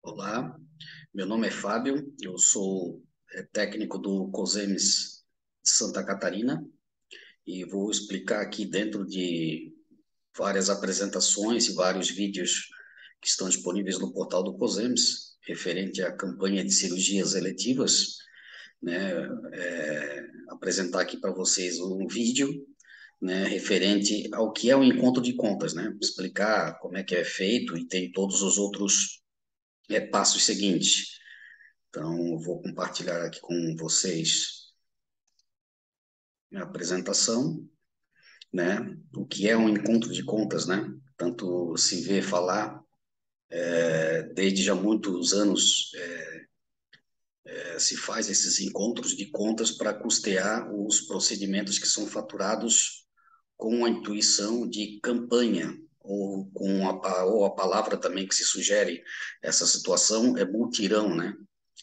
Olá, meu nome é Fábio, eu sou técnico do COSEMES de Santa Catarina e vou explicar aqui dentro de várias apresentações e vários vídeos que estão disponíveis no portal do COSEMES, referente à campanha de cirurgias eletivas, né, apresentar aqui para vocês um vídeo, né, referente ao que é o encontro de contas, né, explicar como é que é feito e tem todos os outros passos seguintes. Então, eu vou compartilhar aqui com vocês a apresentação, né? O que é um encontro de contas, né? Tanto se vê falar, desde já muitos anos, se faz esses encontros de contas para custear os procedimentos que são faturados com a intuição de campanha, ou a palavra também que se sugere essa situação é mutirão, né?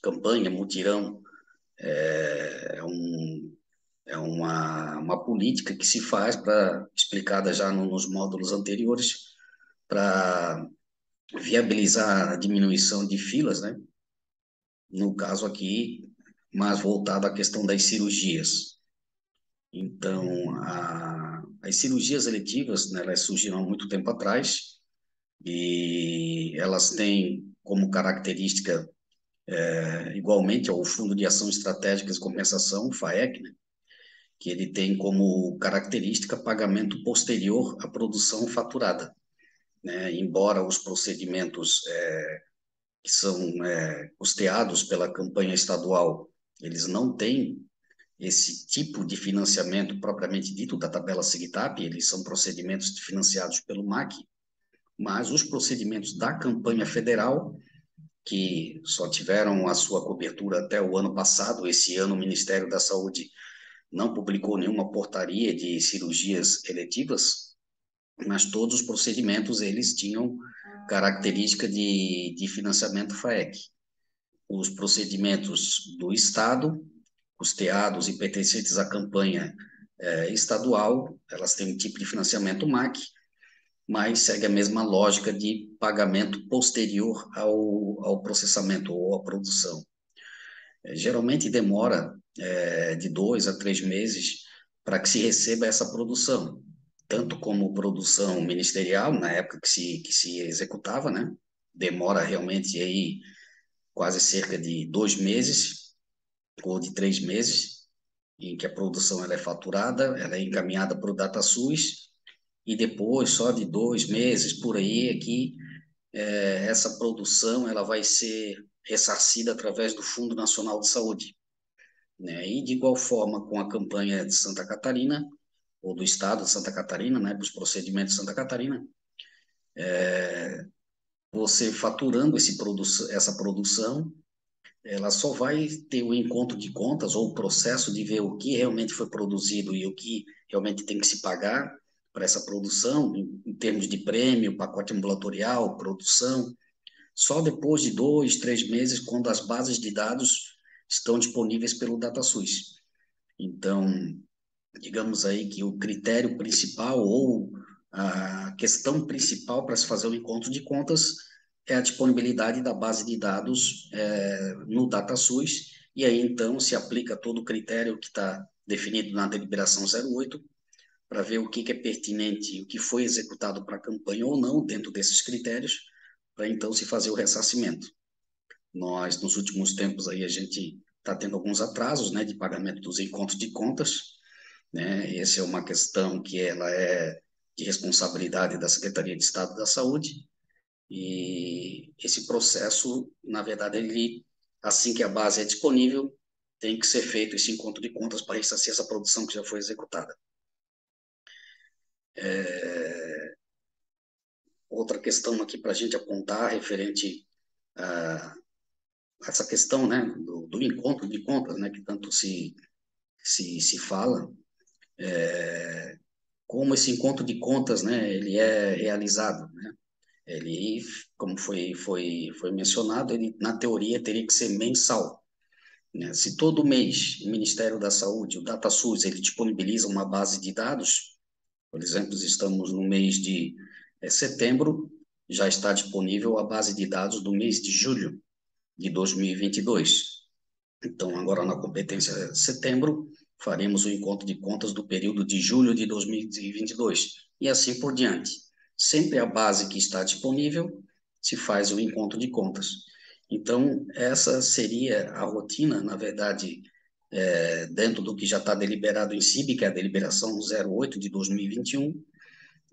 Campanha, mutirão, é uma política que se faz para, explicada já nos módulos anteriores, para viabilizar a diminuição de filas, né? No caso aqui, mais voltado à questão das cirurgias. Então, as cirurgias eletivas, né, elas surgiram há muito tempo atrás e elas têm como característica, igualmente ao Fundo de Ação Estratégicas e Compensação, o FAEC, né, que ele tem como característica pagamento posterior à produção faturada, né? Embora os procedimentos que são custeados pela campanha estadual, eles não têm esse tipo de financiamento propriamente dito da tabela SIGTAP, eles são procedimentos financiados pelo MAC, mas os procedimentos da campanha federal, que só tiveram a sua cobertura até o ano passado, esse ano o Ministério da Saúde não publicou nenhuma portaria de cirurgias eletivas, mas todos os procedimentos eles tinham característica de financiamento FAEC. Os procedimentos do Estado, custeados e pertencentes à campanha estadual, elas têm um tipo de financiamento MAC, mas segue a mesma lógica de pagamento posterior ao processamento ou à produção. Geralmente demora de 2 a 3 meses para que se receba essa produção, tanto como produção ministerial, na época que se executava, né? Demora realmente aí quase cerca de 2 meses ou de 3 meses, em que a produção ela é faturada, ela é encaminhada para o DataSUS, e depois, só de 2 meses por aí, é que essa produção ela vai ser ressarcida através do Fundo Nacional de Saúde, né? E de igual forma com a campanha de Santa Catarina, ou do estado de Santa Catarina, né, para os procedimentos de Santa Catarina, você faturando essa produção, ela só vai ter o encontro de contas ou o processo de ver o que realmente foi produzido e o que realmente tem que se pagar para essa produção, em termos de prêmio, pacote ambulatorial, produção, só depois de 2, 3 meses, quando as bases de dados estão disponíveis pelo DataSUS. Então, digamos aí que o critério principal ou a questão principal para se fazer o encontro de contas é a disponibilidade da base de dados no DataSUS, e aí então se aplica todo o critério que está definido na deliberação 08 para ver o que é pertinente, o que foi executado para a campanha ou não dentro desses critérios, para então se fazer o ressarcimento. Nós, nos últimos tempos aí, a gente está tendo alguns atrasos, né, de pagamento dos encontros de contas, né? Essa é uma questão que ela é de responsabilidade da Secretaria de Estado da Saúde, e esse processo, na verdade, ele, assim que a base é disponível, tem que ser feito esse encontro de contas para ressarcir essa produção que já foi executada. Outra questão aqui para a gente apontar referente a essa questão, né, do encontro de contas, né, que tanto se fala, como esse encontro de contas, né, ele é realizado, né? Ele, como foi mencionado, ele, na teoria, teria que ser mensal, né? Se todo mês o Ministério da Saúde, o DataSUS, ele disponibiliza uma base de dados, por exemplo, estamos no mês de setembro, já está disponível a base de dados do mês de julho de 2022. Então, agora na competência setembro, faremos o encontro de contas do período de julho de 2022, e assim por diante. Sempre a base que está disponível, se faz o encontro de contas. Então, essa seria a rotina, na verdade, dentro do que já está deliberado em CIB, que é a deliberação 08 de 2021,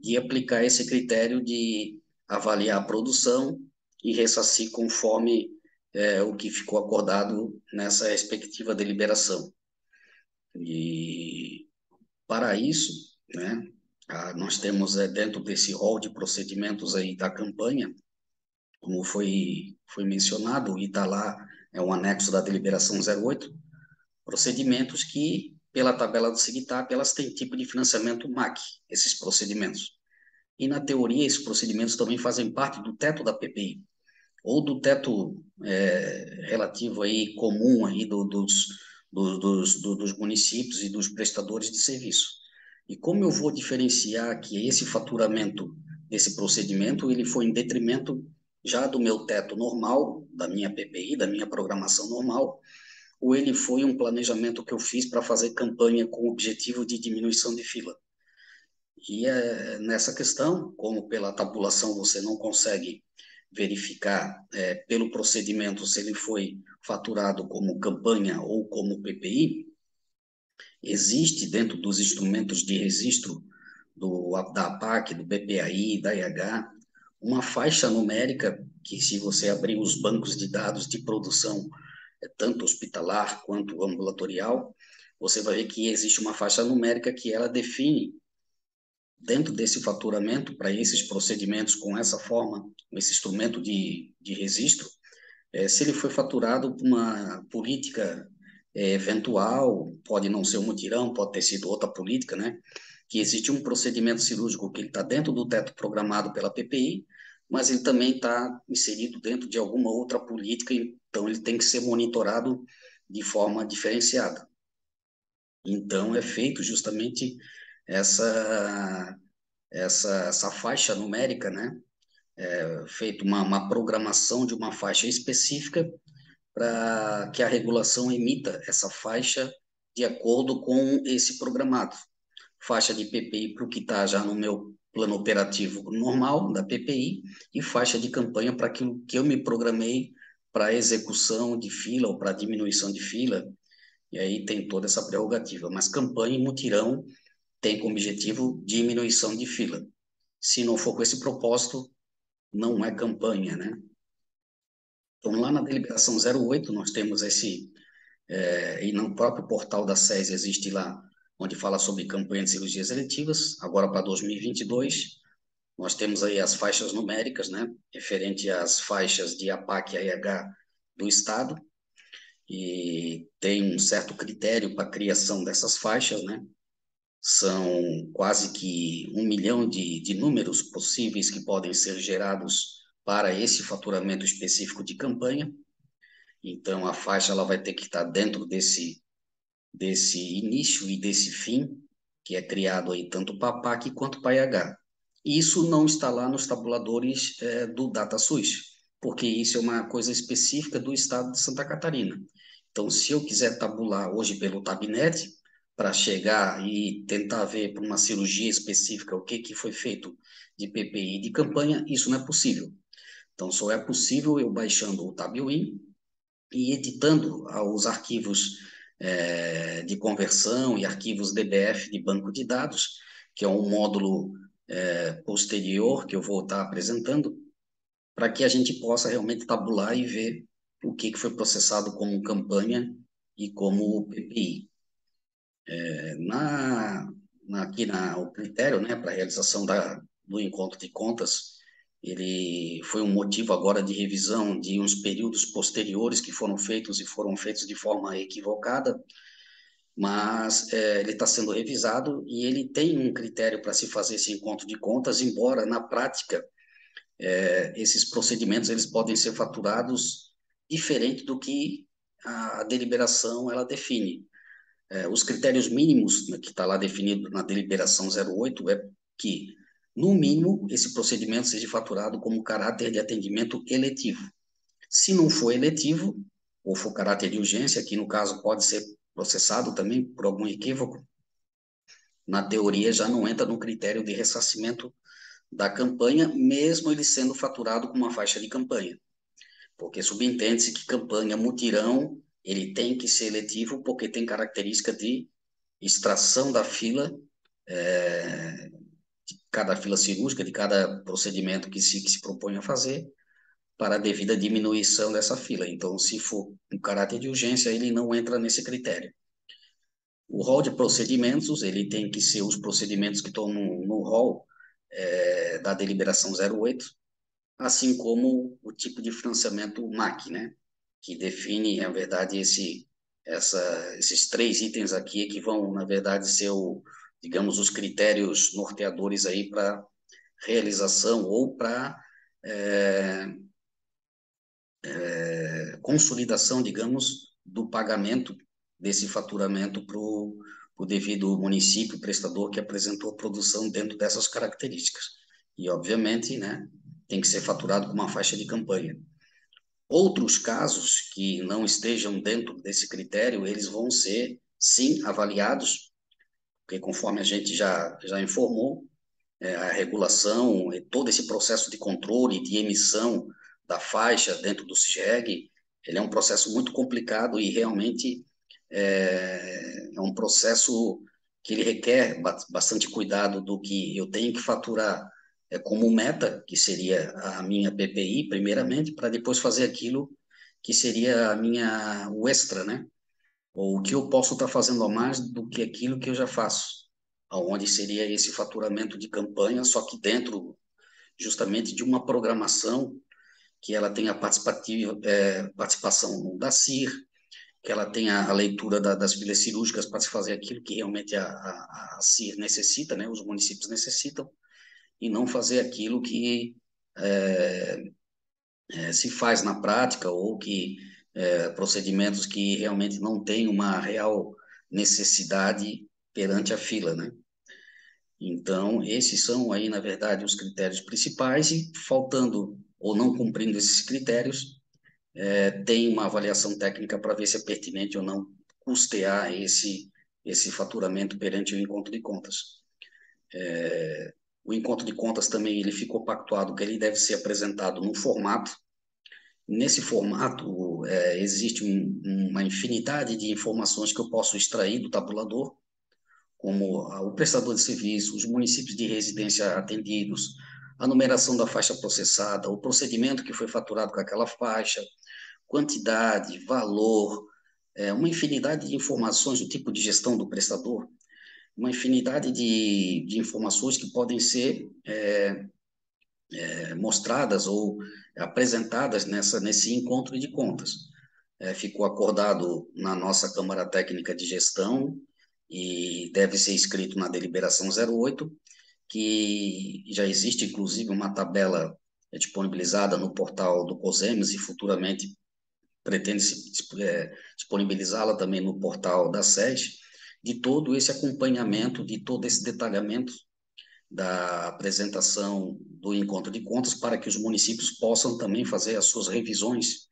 de aplicar esse critério de avaliar a produção e ressarcir conforme o que ficou acordado nessa respectiva deliberação. E para isso, né, nós temos dentro desse rol de procedimentos aí da campanha, como foi mencionado, e está lá, é um anexo da deliberação 08, procedimentos que, pela tabela do SIGTAP, elas têm tipo de financiamento MAC, esses procedimentos. E, na teoria, esses procedimentos também fazem parte do teto da PPI, ou do teto relativo aí, comum aí dos municípios e dos prestadores de serviço. E como eu vou diferenciar que esse faturamento desse procedimento, ele foi em detrimento já do meu teto normal, da minha PPI, da minha programação normal, ou ele foi um planejamento que eu fiz para fazer campanha com o objetivo de diminuição de fila. E nessa questão, como pela tabulação você não consegue verificar pelo procedimento se ele foi faturado como campanha ou como PPI, existe dentro dos instrumentos de registro da APAC, do BPAI, da IH, uma faixa numérica que, se você abrir os bancos de dados de produção, tanto hospitalar quanto ambulatorial, você vai ver que existe uma faixa numérica que ela define dentro desse faturamento, para esses procedimentos com essa forma, com esse instrumento de registro, se ele foi faturado por uma política eventual, pode não ser um mutirão, pode ter sido outra política, né? Que existe um procedimento cirúrgico que ele está dentro do teto programado pela PPI, mas ele também está inserido dentro de alguma outra política, então ele tem que ser monitorado de forma diferenciada. Então, é feito justamente essa essa faixa numérica, né? Feito uma programação de uma faixa específica para que a regulação emita essa faixa de acordo com esse programado. Faixa de PPI para o que está já no meu plano operativo normal da PPI e faixa de campanha para aquilo que eu me programei para execução de fila ou para diminuição de fila, e aí tem toda essa prerrogativa. Mas campanha e mutirão tem como objetivo diminuição de fila. Se não for com esse propósito, não é campanha, né? Então, lá na deliberação 08, nós temos e no próprio portal da SES existe lá, onde fala sobre campanha de cirurgias eletivas, agora para 2022, nós temos aí as faixas numéricas, né? Referente às faixas de APAC e AIH do Estado, e tem um certo critério para a criação dessas faixas, né? São quase que 1 milhão de números possíveis que podem ser gerados para esse faturamento específico de campanha. Então, a faixa ela vai ter que estar dentro desse início e desse fim, que é criado aí tanto para a PAC quanto para a IH. Isso não está lá nos tabuladores do DataSUS, porque isso é uma coisa específica do estado de Santa Catarina. Então, se eu quiser tabular hoje pelo Tabnet, para chegar e tentar ver para uma cirurgia específica o que foi feito de PPI de campanha, isso não é possível. Então, só é possível eu baixando o TabWin e editando os arquivos de conversão e arquivos DBF de banco de dados, que é um módulo posterior que eu vou estar apresentando, para que a gente possa realmente tabular e ver o que foi processado como campanha e como PPI. O critério, né, para a realização do encontro de contas, ele foi um motivo agora de revisão de uns períodos posteriores que foram feitos e foram feitos de forma equivocada, mas ele está sendo revisado e ele tem um critério para se fazer esse encontro de contas, embora na prática esses procedimentos eles podem ser faturados diferente do que a deliberação ela define. Os critérios mínimos, né, que está lá definido na deliberação 08 é que no mínimo, esse procedimento seja faturado como caráter de atendimento eletivo. Se não for eletivo, ou for caráter de urgência, que no caso pode ser processado também por algum equívoco, na teoria já não entra no critério de ressarcimento da campanha, mesmo ele sendo faturado com uma faixa de campanha. Porque subentende-se que campanha mutirão, ele tem que ser eletivo porque tem característica de extração da fila, de cada fila cirúrgica, de cada procedimento que se propõe a fazer, para a devida diminuição dessa fila. Então, se for um caráter de urgência, ele não entra nesse critério. O rol de procedimentos, ele tem que ser os procedimentos que estão no rol da deliberação 08, assim como o tipo de financiamento MAC, né? Que define, na verdade, esses três itens aqui que vão, na verdade, ser digamos, os critérios norteadores aí para realização ou para consolidação, digamos, do pagamento desse faturamento para o devido município prestador que apresentou a produção dentro dessas características. E, obviamente, né, tem que ser faturado com uma faixa de campanha. Outros casos que não estejam dentro desse critério, eles vão ser, sim, avaliados, porque conforme a gente já informou, a regulação e todo esse processo de controle, de emissão da faixa dentro do SIGEG, ele é um processo muito complicado e realmente é um processo que ele requer bastante cuidado do que eu tenho que faturar como meta, que seria a minha PPI, primeiramente, para depois fazer aquilo que seria o extra, né? Ou o que eu posso estar fazendo a mais do que aquilo que eu já faço, aonde seria esse faturamento de campanha, só que dentro justamente de uma programação que ela tenha participação da CIR, que ela tenha a leitura das filas cirúrgicas para se fazer aquilo que realmente a CIR necessita, né, os municípios necessitam, e não fazer aquilo que se faz na prática ou que procedimentos que realmente não têm uma real necessidade perante a fila, né? Então, esses são aí, na verdade, os critérios principais e faltando ou não cumprindo esses critérios, tem uma avaliação técnica para ver se é pertinente ou não custear esse faturamento perante o encontro de contas. O encontro de contas também ele ficou pactuado que ele deve ser apresentado num formato. Nesse formato, existe uma infinidade de informações que eu posso extrair do tabulador, como o prestador de serviço, os municípios de residência atendidos, a numeração da faixa processada, o procedimento que foi faturado com aquela faixa, quantidade, valor, uma infinidade de informações, o tipo de gestão do prestador, uma infinidade de informações que podem ser mostradas ou apresentadas nesse encontro de contas. Ficou acordado na nossa Câmara Técnica de Gestão e deve ser escrito na deliberação 08, que já existe, inclusive, uma tabela disponibilizada no portal do COSEMES e futuramente pretende-se disponibilizá-la também no portal da SES, de todo esse acompanhamento, de todo esse detalhamento da apresentação do encontro de contas para que os municípios possam também fazer as suas revisões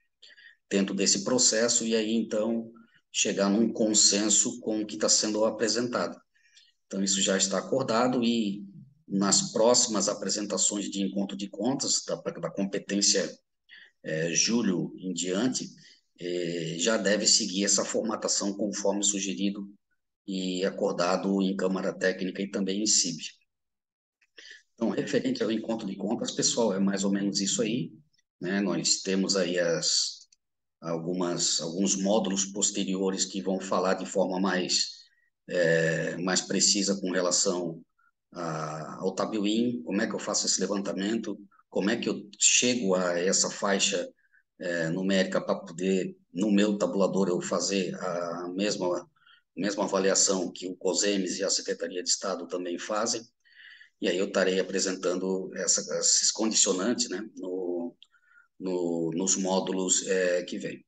dentro desse processo e aí, então, chegar num consenso com o que está sendo apresentado. Então, isso já está acordado e nas próximas apresentações de encontro de contas, da competência julho em diante, já deve seguir essa formatação conforme sugerido e acordado em Câmara Técnica e também em CIB. Então, referente ao encontro de contas, pessoal, é mais ou menos isso aí, né? Nós temos aí alguns módulos posteriores que vão falar de forma mais precisa com relação ao Tabuin, como é que eu faço esse levantamento, como é que eu chego a essa faixa numérica para poder, no meu tabulador, eu fazer a mesma avaliação que o COSEMES e a Secretaria de Estado também fazem, e aí eu estarei apresentando esses condicionantes, né, nos módulos que vem.